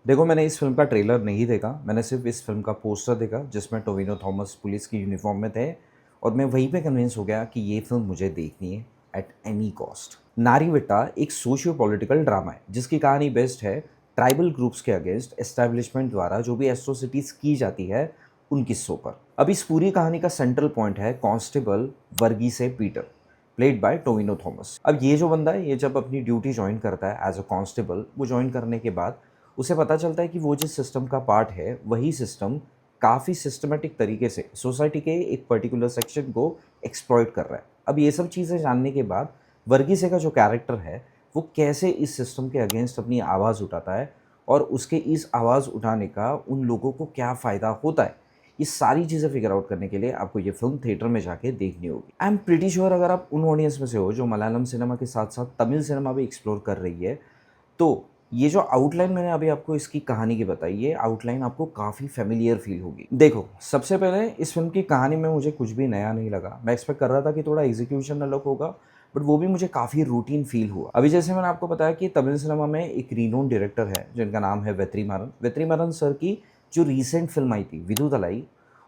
देखो, मैंने इस फ़िल्म का ट्रेलर नहीं देखा, मैंने सिर्फ़ इस फ़िल्म का पोस्टर देखा जिसमें टोविनो थॉमस पुलिस की यूनिफ़ॉर्म में थे और मैं वहीं पे कन्विंस हो गया कि ये फ़िल्म मुझे देखनी है एट एनी कॉस्ट। नारीविट्टा एक सोशियो पॉलिटिकल ड्रामा है जिसकी कहानी बेस्ड है ट्राइबल ग्रुप्स के अगेंस्ट एस्टैब्लिशमेंट द्वारा जो भी एट्रोसिटीज़ की जाती है, उन किस्सों पर। अब इस पूरी कहानी का सेंट्रल पॉइंट है constable Varghese Peter, played by Tovino Thomas. अब ये जो बंदा है, ये जब अपनी ड्यूटी जॉइन करता है एज अ कांस्टेबल, वो जॉइन करने के बाद उसे पता चलता है कि वो जिस सिस्टम का पार्ट है, वही सिस्टम काफ़ी सिस्टमैटिक तरीके से सोसाइटी के एक पर्टिकुलर सेक्शन को एक्सप्लॉइट कर रहा है। अब ये सब चीज़ें जानने के बाद वर्गीसे का जो कैरेक्टर है, वो कैसे इस सिस्टम के अगेंस्ट अपनी आवाज़ उठाता है और उसके इस आवाज़ उठाने का उन लोगों को क्या फ़ायदा होता है, ये सारी चीज़ें फिगर आउट करने के लिए आपको ये फ़िल्म थिएटर में जाके देखनी होगी। आई एम प्रीटी श्योर अगर आप उन ऑडियंस में से हो जो मलयालम सिनेमा के साथ-साथ तमिल सिनेमा भी एक्सप्लोर कर रही है, तो ये जो आउटलाइन मैंने अभी आपको इसकी कहानी की बताई, ये आउटलाइन आपको काफ़ी फ़ैमिलियर फ़ील होगी। देखो, सबसे पहले इस फ़िल्म की कहानी में मुझे कुछ भी नया नहीं लगा। मैं एक्सपेक्ट कर रहा था कि थोड़ा एग्ज़ीक्यूशन अलग होगा, बट वो भी मुझे काफ़ी रूटीन फ़ील हुआ। अभी जैसे मैंने आपको बताया कि तमिल सिनेमा में एक रिनोन्ड डायरेक्टर है, जिनका नाम है वेत्रीमारन। वेत्रीमारन सर की जो रीसेंट फ़िल्म आई थी, विदुतलाई,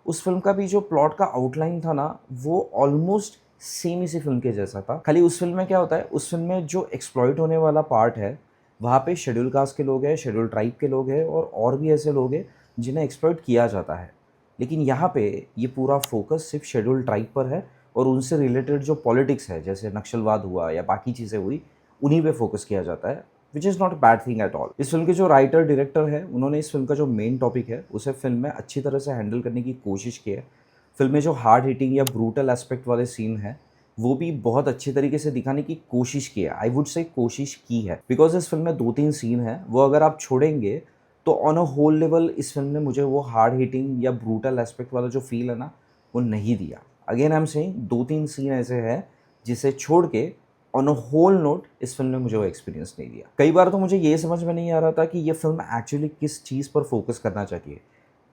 उस फ़िल्म का भी जो प्लॉट का आउटलाइन था ना, वो ऑलमोस्ट सेम इसी फ़िल्म के जैसा था। खाली उस फ़िल्म में क्या होता है, उस फ़िल्म में जो एक्सप्लॉइट होने वाला पार्ट है, वहाँ पे शेड्यूल कास्ट के लोग हैं, शेड्यूल ट्राइब के लोग हैं और भी ऐसे लोग हैं जिन्हें एक्सप्लॉइट किया जाता है। लेकिन यहाँ पे ये पूरा फ़ोकस सिर्फ़ शेड्यूल ट्राइब पर है और उनसे रिलेटेड जो पॉलिटिक्स है, जैसे नक्सलवाद हुआ या बाकी चीज़ें हुई, उन्हीं पे फ़ोकस किया जाता है, which is not a bad thing at all. इस फ़िल्म के जो राइटर, डायरेक्टर हैं, उन्होंने इस फ़िल्म का जो मेन टॉपिक है, उसे फ़िल्म में अच्छी तरह से हैंडल करने की कोशिश की है। फ़िल्म में जो हार्ड हिटिंग या ब्रूटल एस्पेक्ट वाले सीन हैं, वो भी बहुत अच्छे तरीके से दिखाने की कोशिश की है। आई वुड से कोशिश की है, बिकॉज़ इस फ़िल्म में 2-3 सीन हैं, वो अगर आप छोड़ेंगे, तो ऑन अ होल लेवल इस फ़िल्म ने मुझे वो हार्ड हिटिंग या ब्रूटल एस्पेक्ट वाला जो फ़ील है ना, वो नहीं दिया। Again I am saying 2-3 scene ऐसे हैं, जिसे छोड़ के ऑन अ होल नोट इस फ़िल्म ने मुझे वो एक्सपीरियंस नहीं दिया। कई बार तो मुझे ये समझ में नहीं आ रहा था कि ये फ़िल्म एक्चुअली किस चीज़ पर फ़ोकस करना चाहती है।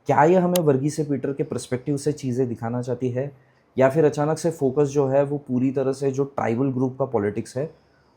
क्या ये हमें वर्गीसे पीटर के पर्सपेक्टिव से चीज़ें दिखाना चाहती है, या फिर अचानक से फोकस जो है वो पूरी तरह से जो ट्राइबल ग्रुप का पॉलिटिक्स है,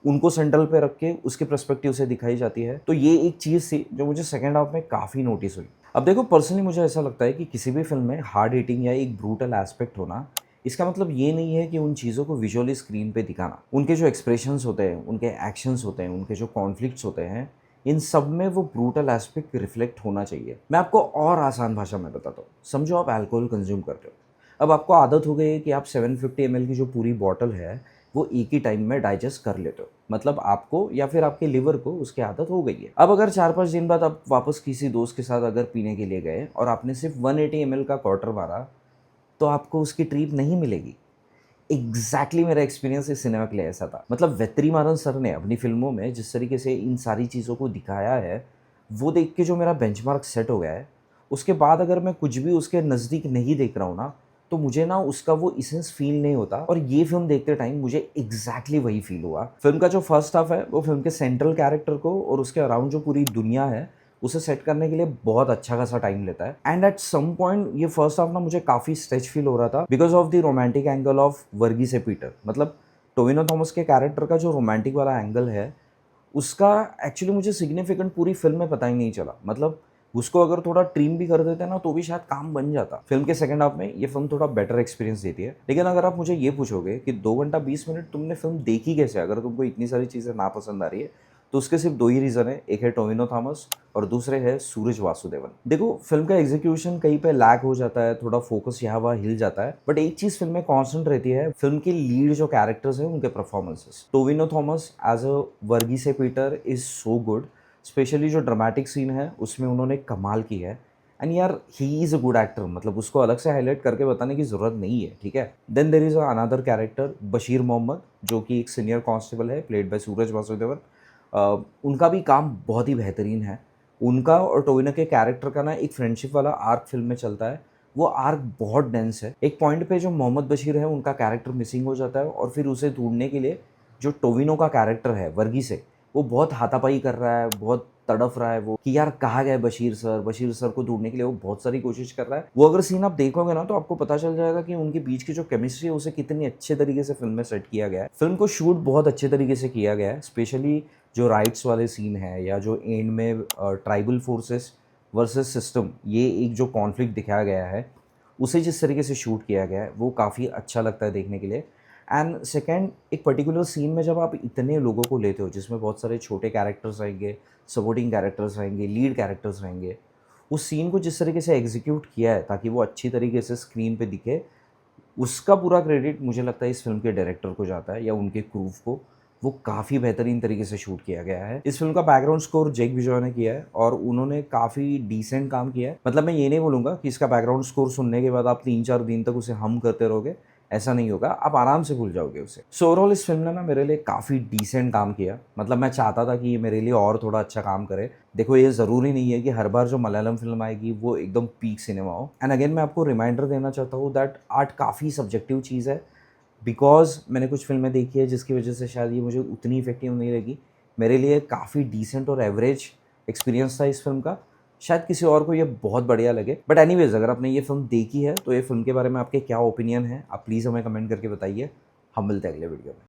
उनको सेंट्रल पे रख के उसके पर्सपेक्टिव से दिखाई जाती है। तो ये एक चीज़ थी जो मुझे सेकंड हाफ में काफ़ी नोटिस हुई। अब देखो, पर्सनली मुझे ऐसा लगता है कि किसी भी फ़िल्म में हार्ड हिटिंग या एक ब्रूटल एस्पेक्ट होना, इसका मतलब ये नहीं है कि उन चीज़ों को विजुअली स्क्रीन पे दिखाना। उनके जो एक्सप्रेशंस होते हैं, उनके एक्शंस होते हैं, उनके जो कॉन्फ्लिक्ट्स होते हैं, इन सब में वो ब्रूटल एस्पेक्ट रिफ्लेक्ट होना चाहिए। मैं आपको और आसान भाषा में बताता हूँ। समझो आप अल्कोहल कंज़्यूम कर रहे हो। अब आपको आदत हो गई है कि आप 750 ml की जो पूरी बॉटल है, वो एक ही टाइम में डाइजेस्ट कर लेते हो। मतलब आपको या फिर आपके लिवर को उसकी आदत हो गई है। अब अगर 4-5 दिन बाद आप वापस किसी दोस्त के साथ अगर पीने के लिए गए और आपने सिर्फ़ 180 ml का क्वार्टर मारा, तो आपको उसकी ट्रीट नहीं मिलेगी। एग्ज़ैक्टली मेरा एक्सपीरियंस इस सिनेमा के लिए ऐसा था। मतलब वेत्रीमारन सर ने अपनी फ़िल्मों में जिस तरीके से इन सारी चीज़ों को दिखाया है, वो देख के जो मेरा बेंचमार्क सेट हो गया है, उसके बाद अगर मैं कुछ भी उसके नज़दीक नहीं देख रहा हूँ ना, तो मुझे ना उसका वो एसेंस फ़ील नहीं होता और ये फ़िल्म देखते टाइम मुझे एग्ज़ैक्टली वही फ़ील हुआ। फ़िल्म का जो फर्स्ट हाफ़ है, वो फ़िल्म के सेंट्रल कैरेक्टर को और उसके अराउंड जो पूरी दुनिया है, उसे सेट करने के लिए बहुत अच्छा खासा टाइम लेता है। एंड एट सम पॉइंट ये फर्स्ट हाफ ना मुझे काफ़ी स्ट्रेच फील हो रहा था because of the romantic angle of Varghese Peter. मतलब टोविनो थॉमस के कैरेक्टर का जो रोमांटिक वाला एंगल है, उसका एक्चुअली मुझे सिग्निफिकेंट पूरी फ़िल्म में पता ही नहीं चला। मतलब उसको अगर थोड़ा ट्रिम भी कर देते ना, तो भी शायद काम बन जाता। फ़िल्म के सेकंड हाफ में ये फ़िल्म थोड़ा बेटर एक्सपीरियंस देती है। लेकिन अगर आप मुझे ये पूछोगे कि 2 घंटा 20 मिनट तुमने फ़िल्म देखी कैसे? अगर तुमको इतनी सारी चीज़ें नापसंद आ रही है, तो उसके सिर्फ़ 2 ही रीज़न है। एक है टोविनो थॉमस और दूसरे है सूरज वासुदेवन। देखो, फ़िल्म का एग्ज़ीक्यूशन कहीं पे लैग हो जाता है, थोड़ा फ़ोकस यहाँ-वहाँ हिल जाता है। बट एक चीज़ फ़िल्म में कांस्टेंट रहती है, फ़िल्म के लीड जो कैरेक्टर्स हैं, उनके performances. Tovino Thomas as a Varghese Peter is so good. Specially जो ड्रामेटिक सीन है, उसमें उन्होंने कमाल की है। एंड यार, he is a good actor. मतलब उसको अलग से हाइलाइट करके बताने की ज़रूरत नहीं है, ठीक है? Then there is another character Bashir Mohammed, जो कि एक सीनियर कांस्टेबल है, प्लेड बाय सूरज वासुदेवन। उनका भी काम बहुत ही बेहतरीन है। उनका और टोविनो के कैरेक्टर का ना एक फ्रेंडशिप वाला आर्क फ़िल्म में चलता है। वो आर्क बहुत डेंस है। एक पॉइंट पे जो मोहम्मद बशीर है, उनका कैरेक्टर मिसिंग हो जाता है और फिर उसे ढूँढने के लिए जो टोविनो का कैरेक्टर है वर्गीसे, वो बहुत हाथापाई कर रहा है, बहुत तड़फ रहा है वो कि यार कहाँ गए बशीर सर? बशीर सर को ढूँढने के लिए वो बहुत सारी कोशिश कर रहा है। वो अगर सीन आप देखोगे ना, तो आपको पता चल जाएगा कि उनके बीच की जो केमिस्ट्री है, उसे कितनी अच्छे तरीके से फ़िल्म में सेट किया गया है। फ़िल्म को शूट बहुत अच्छे तरीके से किया गया है। स्पेशली जो राइट्स वाले सीन है या जो एंड में ट्राइबल फोर्सेस वर्सेस सिस्टम, ये एक जो कॉन्फ्लिक्ट दिखाया गया है, उसे जिस तरीके से शूट किया गया है वो काफ़ी अच्छा लगता है देखने के लिए। एंड सेकंड, एक पर्टिकुलर सीन में जब आप इतने लोगों को लेते हो जिसमें बहुत सारे छोटे कैरेक्टर्स रहेंगे, सपोर्टिंग कैरेक्टर्स रहेंगे, लीड कैरेक्टर्स रहेंगे, उस सीन को जिस तरीके से एग्जीक्यूट किया है ताकि वो अच्छी तरीके से स्क्रीन पे दिखे, उसका पूरा क्रेडिट मुझे लगता है इस फ़िल्म के डायरेक्टर को जाता है या उनके क्रू को। वो काफ़ी बेहतरीन तरीके से शूट किया गया है। इस फ़िल्म का बैकग्राउंड स्कोर जैक बिजॉय ने किया है और उन्होंने काफ़ी डिसेंट काम किया है। मतलब मैं ये नहीं बोलूँगा कि इसका बैकग्राउंड स्कोर सुनने के बाद आप 3-4 दिन तक उसे हम करते रहोगे, ऐसा नहीं होगा, आप आराम से भूल जाओगे उसे। सो ओवरऑल इस फ़िल्म ने ना मेरे लिए काफ़ी डिसेंट काम किया। मतलब मैं चाहता था कि ये मेरे लिए और थोड़ा अच्छा काम करे। देखो, ये ज़रूरी नहीं है कि हर बार जो मलयालम फ़िल्म आएगी वो एकदम पीक सिनेमा हो। एंड अगेन मैं आपको रिमाइंडर देना चाहता हूँ दैट आर्ट काफ़ी सब्जेक्टिव चीज़ है। बिकॉज़ मैंने कुछ फ़िल्में देखी है जिसकी वजह से शायद ये मुझे उतनी इफ़ेक्टिव नहीं लगी। मेरे लिए काफ़ी डिसेंट और एवरेज एक्सपीरियंस था इस फ़िल्म का। शायद किसी और को ये बहुत बढ़िया लगे। बट एनीवेज़, अगर आपने ये फ़िल्म देखी है तो ये फ़िल्म के बारे में आपके क्या ओपिनियन है, आप प्लीज़ हमें कमेंट करके बताइए। हम मिलते हैं अगले वीडियो में।